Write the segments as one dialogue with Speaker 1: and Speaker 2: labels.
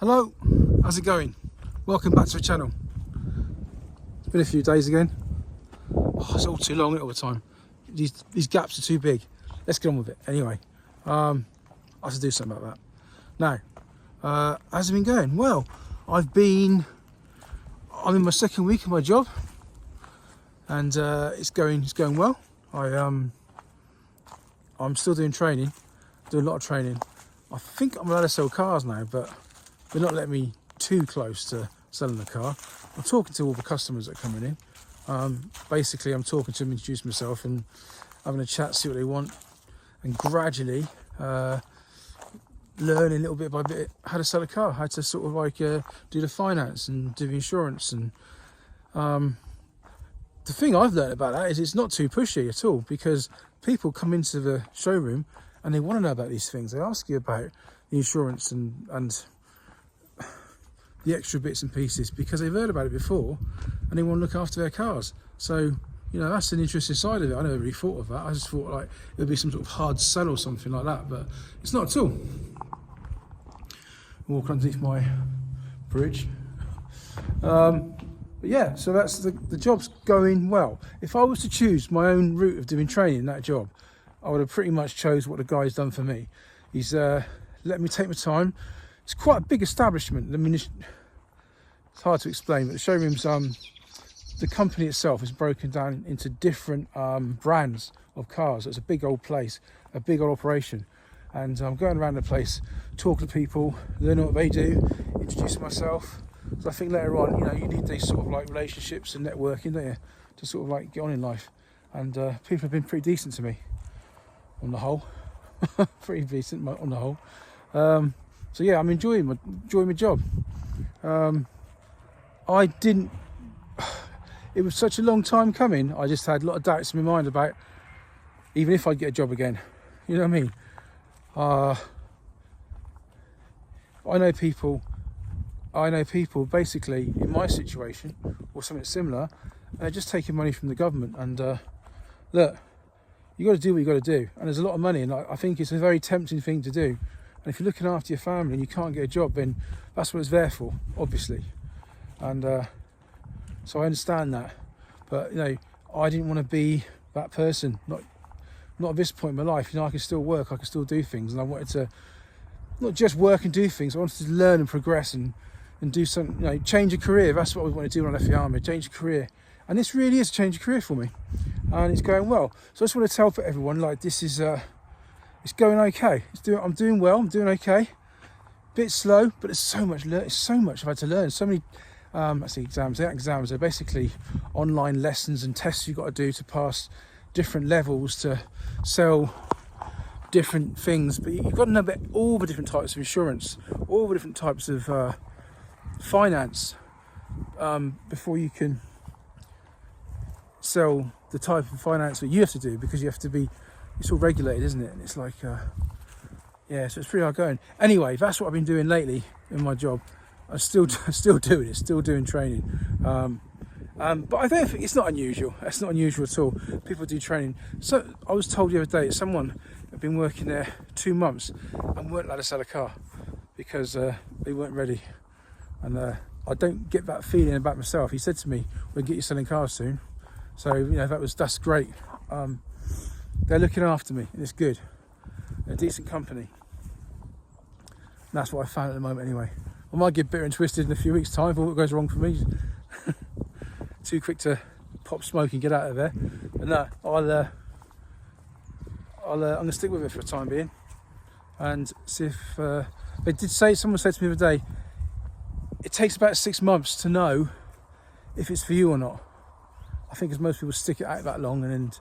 Speaker 1: Hello, how's it going? Welcome back to the channel. It's been a few days again. Oh, it's all too long all the time. These gaps are too big. Let's get on with it. Anyway, I have to do something about that. Now, how's it been going? Well, I'm in my second week of my job, and it's going well. I'm still doing training, doing a lot of training. I think I'm allowed to sell cars now, but they're not letting me too close to selling the car. I'm talking to all the customers that are coming in. Basically, I'm talking to them, introducing myself and having a chat, see what they want, and gradually learning little bit by bit how to sell a car, how to sort of like do the finance and do the insurance. And the thing I've learned about that is it's not too pushy at all, because people come into the showroom and they want to know about these things. They ask you about the insurance and the extra bits and pieces because they've heard about it before and they want to look after their cars. So, you know, that's an interesting side of it. I never really thought of that. I just thought like there'd be some sort of hard sell or something like that, but it's not at all. Walk underneath my bridge. But yeah, so that's the job's going well. If I was to choose my own route of doing training in that job, I would have pretty much chose what the guy's done for me. He's let me take my time. It's quite a big establishment. I mean, it's hard to explain, but the showroom's the company itself is broken down into different brands of cars. It's a big old place, a big old operation, and I'm going around the place, talking to people, learning what they do, introducing myself. So I think later on, you know, you need these sort of like relationships and networking, don't you, to sort of like get on in life. And people have been pretty decent to me, on the whole. Pretty decent on the whole. So yeah, I'm enjoying my job. It was such a long time coming. I just had a lot of doubts in my mind about even if I'd get a job again. You know what I mean? I know people basically in my situation or something similar, and they're just taking money from the government. And look, you got to do what you got to do. And there's a lot of money, and I think it's a very tempting thing to do. And if you're looking after your family and you can't get a job, then that's what it's there for, obviously. And so I understand that. But, you know, I didn't want to be that person. Not at this point in my life. You know, I can still work, I can still do things. And I wanted to not just work and do things, I wanted to learn and progress and do something, you know, change a career. That's what we want to do when I left the army, change a career. And this really is a change of career for me. And it's going well. So I just want to tell for everyone, like, this is... it's going okay. I'm doing well. I'm doing okay. Bit slow, but it's so much. It's so much I've had to learn. So many. Exams. They're exams. They're basically online lessons and tests you've got to do to pass different levels to sell different things. But you've got to know about all the different types of insurance, all the different types of finance before you can sell the type of finance that you have to do, because you have to be. It's all regulated, isn't it? And it's like, yeah, so it's pretty hard going. Anyway, that's what I've been doing lately in my job. I'm still doing it, still doing training. But I don't think it's not unusual. It's not unusual at all. People do training. So I was told the other day that someone had been working there 2 months and weren't allowed to sell a car because they weren't ready. And I don't get that feeling about myself. He said to me, "We'll get you selling cars soon." So, you know, that's great. They're looking after me, and it's good. They're a decent company. And that's what I found at the moment anyway. I might get bitter and twisted in a few weeks' time for what goes wrong for me. Too quick to pop smoke and get out of there. But no, I'm going to stick with it for the time being. And see if... someone said to me the other day, it takes about 6 months to know if it's for you or not. I think as most people stick it out that long, and then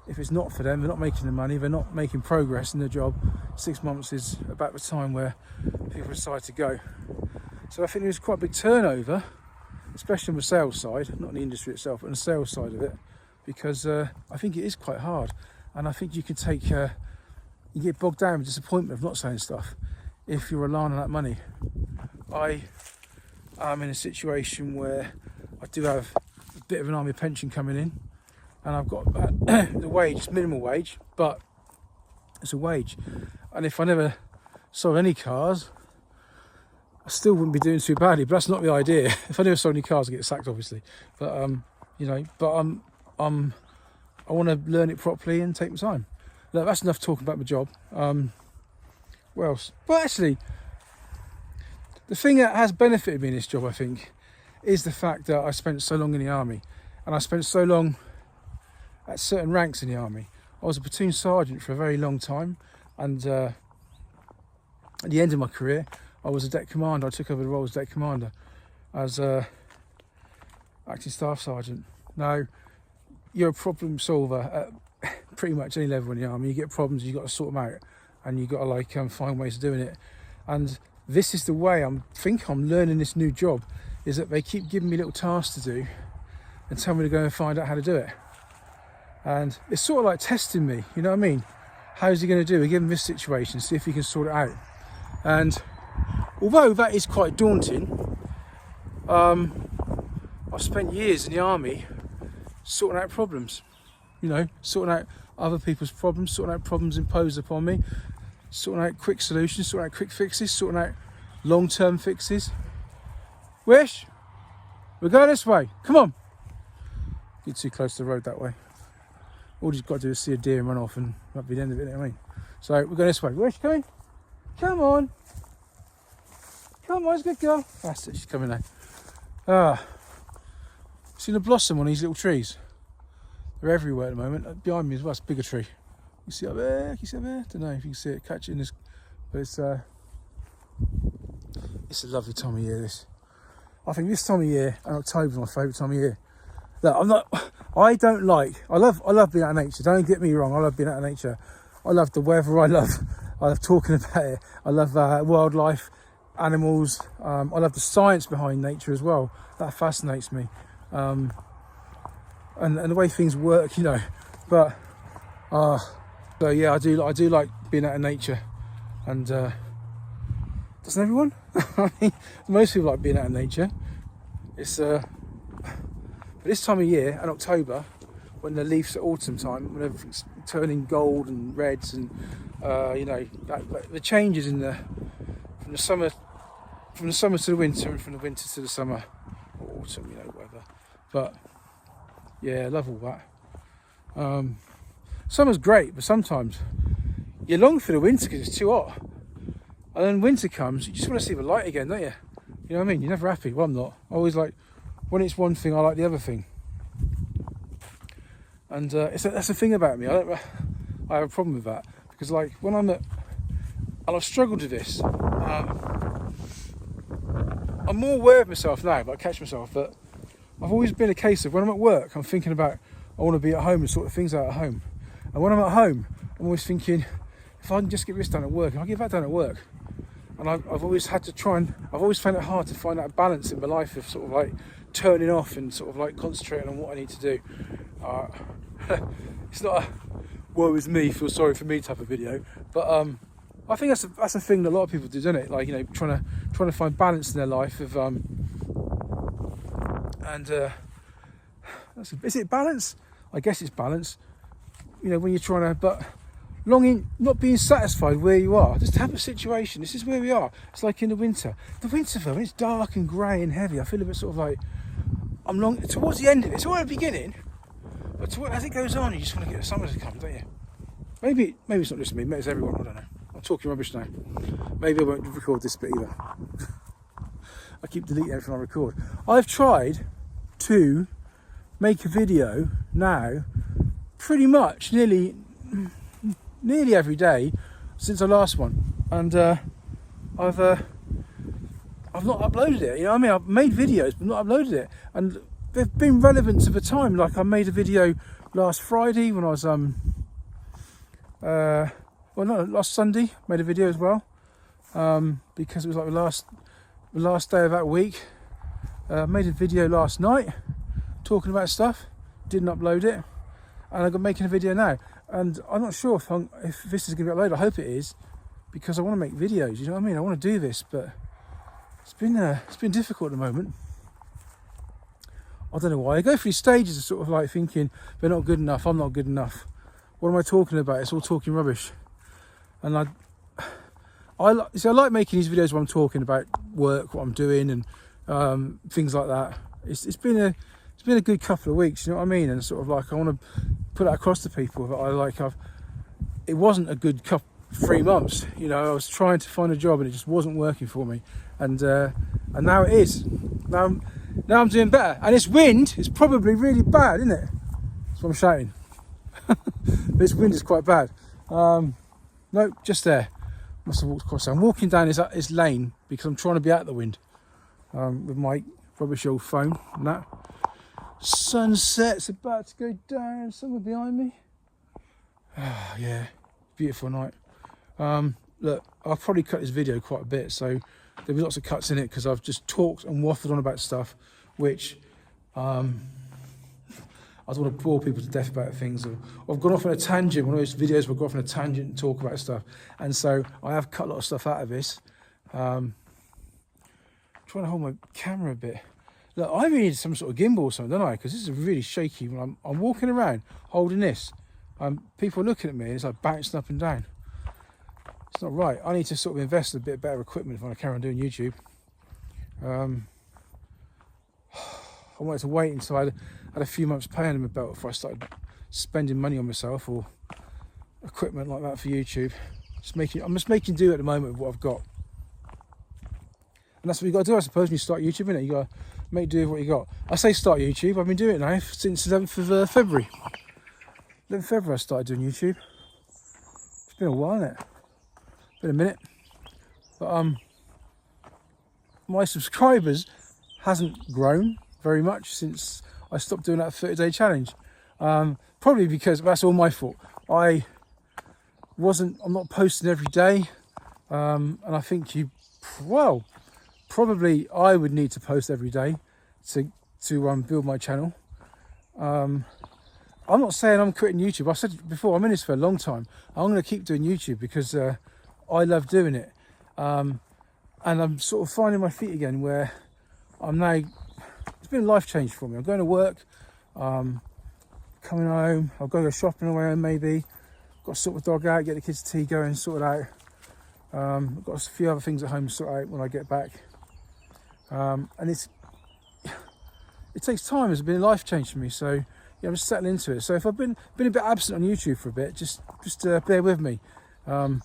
Speaker 1: if it's not for them, they're not making the money, they're not making progress in their job, 6 months is about the time where people decide to go. So I think there's quite a big turnover, especially on the sales side, not in the industry itself, but on the sales side of it, because I think it is quite hard. And I think you can you get bogged down with disappointment of not selling stuff if you're relying on that money. I am in a situation where I do have a bit of an army pension coming in, and I've got the wage, it's minimal wage, but it's a wage. And if I never sold any cars, I still wouldn't be doing too badly. But that's not the idea. If I never sold any cars, I'd get sacked, obviously. But you know, I want to learn it properly and take my time. Look, that's enough talking about my job. What else? Well, actually, the thing that has benefited me in this job, I think, is the fact that I spent so long in the army, and I spent so long at certain ranks in the army. I was a platoon sergeant for a very long time, and at the end of my career, I was a deck commander. I took over the role as deck commander, as acting staff sergeant. Now, you're a problem solver at pretty much any level in the army. You get problems, you've got to sort them out, and you've got to like find ways of doing it. And this is the way I'm learning this new job, is that they keep giving me little tasks to do and tell me to go and find out how to do it. And it's sort of like testing me, you know what I mean? How's he going to do? We give him this situation, see if he can sort it out. And although that is quite daunting, I've spent years in the army sorting out problems, you know, sorting out other people's problems, sorting out problems imposed upon me, sorting out quick solutions, sorting out quick fixes, sorting out long-term fixes. Wish, we'll go this way, come on. You're too close to the road that way. All you've got to do is see a deer and run off, and that'll be the end of it, you know what I mean? So we're going this way. Wish, come in. Come on. Come on, it's a good girl. That's it, she's coming now. Seen a blossom on these little trees? They're everywhere at the moment. Behind me as well, it's a bigger tree. You see up there? Can you see up there? Don't know if you can see it, catch it in this. But it's a lovely time of year, this. I think this time of year, and October's my favourite time of year. Look, I love being out in nature. Don't get me wrong, I love being out in nature. I love the weather, I love talking about it. I love wildlife, animals. I love the science behind nature as well. That fascinates me. And the way things work, you know. But so yeah, I do like being out in nature. And doesn't everyone? I mean, most people like being out in nature. It's but this time of year, in October, when the leaves at autumn time, when everything's turning gold and reds, and you know, the changes from the summer to the winter, and from the winter to the summer or autumn, you know, whatever. But yeah, I love all that. Summer's great, but sometimes you long for the winter because it's too hot, and then winter comes, you just want to see the light again, don't you? You know what I mean? You're never happy. Well, I'm not. I always like, when it's one thing, I like the other thing. And that's the thing about me. I have a problem with that, because like when I'm at, and I've struggled with this. I'm more aware of myself now, but I catch myself. But I've always been a case of when I'm at work, I'm thinking about I want to be at home and sort of things out at home. And when I'm at home, I'm always thinking, if I can just get this done at work, if I get that done at work. And I've always had to I've always found it hard to find that balance in my life of sort of like turning off and sort of like concentrating on what I need to do. It's not a woe is me, feel sorry for me type of video, but I think that's a thing that a lot of people do, isn't it? Like, you know, trying to find balance in their life of is it balance? I guess it's balance. You know, when you're trying to, but longing, not being satisfied where you are. Just have a situation. This is where we are. It's like in the winter. The winter, though, when it's dark and grey and heavy, I feel a bit sort of like I'm long towards the end of it. It's all at the beginning, but as it goes on, you just want to get the summer to come, don't you? Maybe it's not just me. Maybe it's everyone. I don't know. I'm talking rubbish now. Maybe I won't record this bit either. I keep deleting everything I record. I've tried to make a video now pretty much nearly every day since the last one, and I've not uploaded it, you know what I mean? I've made videos but not uploaded it, and they've been relevant to the time. Like I made a video last Friday when I was last Sunday, made a video as well, because it was like the last day of that week. Made a video last night talking about stuff, didn't upload it, and I'm making a video now, and I'm not sure if this is going to be uploaded. I hope it is, because I want to make videos, you know what I mean? I want to do this, but it's been difficult at the moment. I don't know why. I go through stages of sort of like thinking they're not good enough, I'm not good enough. What am I talking about? It's all talking rubbish. And I like making these videos where I'm talking about work, what I'm doing, and things like that. It's been a good couple of weeks, you know what I mean? And sort of like I want to put that across to people that it wasn't a good 3 months, you know. I was trying to find a job and it just wasn't working for me, and now it is. Now I'm doing better, and this wind is probably really bad, isn't it? That's what I'm shouting. This wind is quite bad. No, just there. Must have walked across. I'm walking down this lane because I'm trying to be out of the wind with my rubbish old phone and that. Sunset's about to go down. Somewhere behind me. Oh, yeah, beautiful night. Look, I'll probably cut this video quite a bit, so there'll be lots of cuts in it because I've just talked and waffled on about stuff which I don't want to bore people to death about things. Or I've gone off on a tangent, one of those videos where I go off on a tangent and talk about stuff. And so I have cut a lot of stuff out of this. Trying to hold my camera a bit. Look, I really need some sort of gimbal or something, don't I? Because this is really shaky when I'm walking around holding this. People are looking at me and it's like bouncing up and down. It's not right. I need to sort of invest in a bit better equipment if I want to carry on doing YouTube. I wanted to wait until I had a few months pay under my belt before I started spending money on myself or equipment like that for YouTube. I'm just making do at the moment with what I've got. And that's what you got to do, I suppose, when you start YouTube, innit? You got to make do with what you got. I say start YouTube, I've been doing it now since 11th of February. 11th of February I started doing YouTube. It's been a while, isn't it? Been a minute. But my subscribers hasn't grown very much since I stopped doing that 30-day challenge. Probably because that's all my fault. I'm not posting every day, and I think probably I would need to post every day to build my channel. I'm not saying I'm quitting YouTube. I said it before, I'm in this for a long time. I'm going to keep doing YouTube because I love doing it, and I'm sort of finding my feet again where I'm now. It's been a life change for me. I'm going to work, coming home, I'll go shopping away maybe, got to sort the dog out, get the kids' tea going, sort it out. I've got a few other things at home to sort out when I get back. And it takes time. It's been a life change for me, so yeah, I'm just settling into it. So if I've been a bit absent on YouTube for a bit, just bear with me. And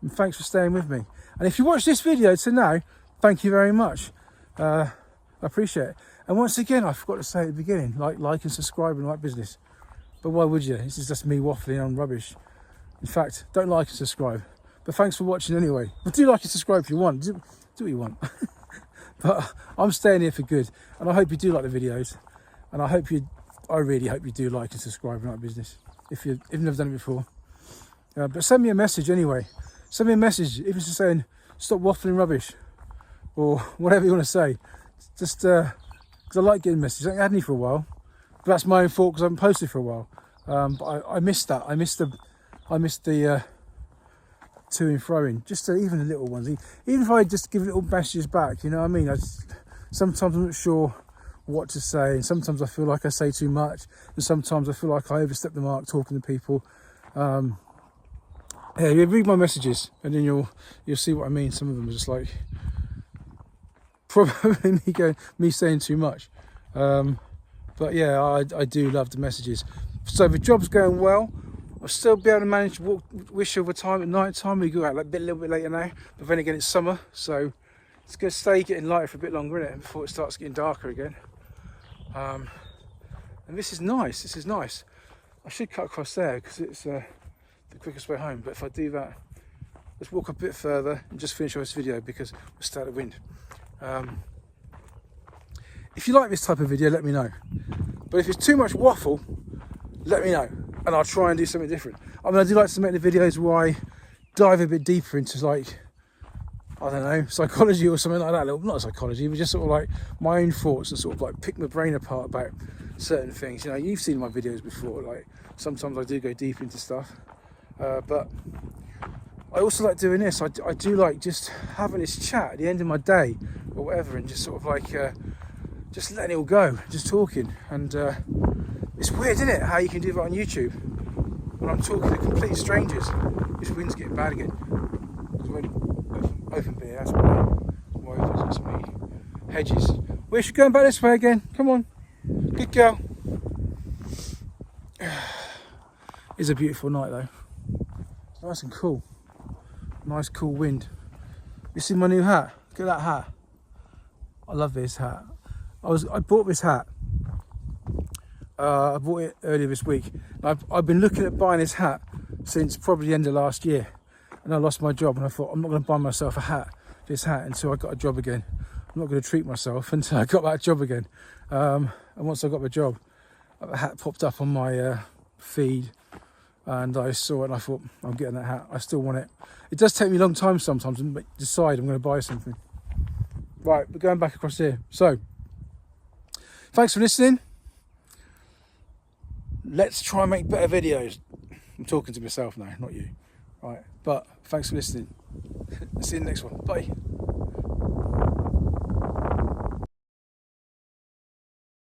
Speaker 1: thanks for staying with me. And if you watch this video to now, thank you very much. I appreciate it. And once again, I forgot to say at the beginning, like and subscribe and like business. But why would you? This is just me waffling on rubbish. In fact, don't like and subscribe. But thanks for watching anyway. But do like and subscribe if you want. Do what you want. But I'm staying here for good. And I hope you do like the videos. And I really hope you do like and subscribe and like business. If you've never done it before. But send me a message anyway. Send me a message if it's just saying, stop waffling rubbish. Or whatever you want to say. Just because I like getting messages. I haven't had any for a while. But that's my own fault because I haven't posted for a while. But I missed that. I missed the to and fro-in. Just even the little ones. Even if I just give little messages back, you know what I mean? Sometimes I'm not sure what to say. And sometimes I feel like I say too much. And sometimes I feel like I overstep the mark talking to people. Yeah, you read my messages and then you'll see what I mean. Some of them are just like probably me saying too much. But yeah, I do love the messages. So the job's going well. I'll still be able to manage to walk Wishover time at night time. We go out a little bit later now, but then again it's summer, so it's going to stay getting lighter for a bit longer, isn't it, before it starts getting darker again. And this is nice. This is nice. I should cut across there because it's the quickest way home. But if I do that, let's walk a bit further and just finish off this video because we'll start the wind. If you like this type of video, let me know. But if it's too much waffle, let me know. And I'll try and do something different. I mean, I do like to make the videos where I dive a bit deeper into, like, I don't know, psychology or something like that. Not psychology, but just sort of like my own thoughts and sort of like pick my brain apart about certain things. You know, you've seen my videos before. Like, sometimes I do go deep into stuff. But I also like doing this. I do like just having this chat at the end of my day or whatever and just sort of like just letting it all go, just talking. And it's weird, isn't it, how you can do that on YouTube when I'm talking to complete strangers. This wind's getting bad again. Open beer, that's why. got so many hedges. We should go back this way again. Come on, good girl. It's a beautiful night though. It's nice and cool. Nice cool wind. You see my new hat? Look at that hat. I love this hat. I bought this hat. I bought it earlier this week. I've been looking at buying this hat since probably the end of last year, and I lost my job, and I thought I'm not going to buy myself this hat until I got a job again. I'm not going to treat myself until I got that job again. And once I got the job, a hat popped up on my feed, and I saw it and I thought, I'm getting that hat. I still want it. It does take me a long time sometimes to decide I'm going to buy something. Right, we're going back across here. So, thanks for listening. Let's try and make better videos. I'm talking to myself now, not you. Right, but thanks for listening. See you in the next one. Bye.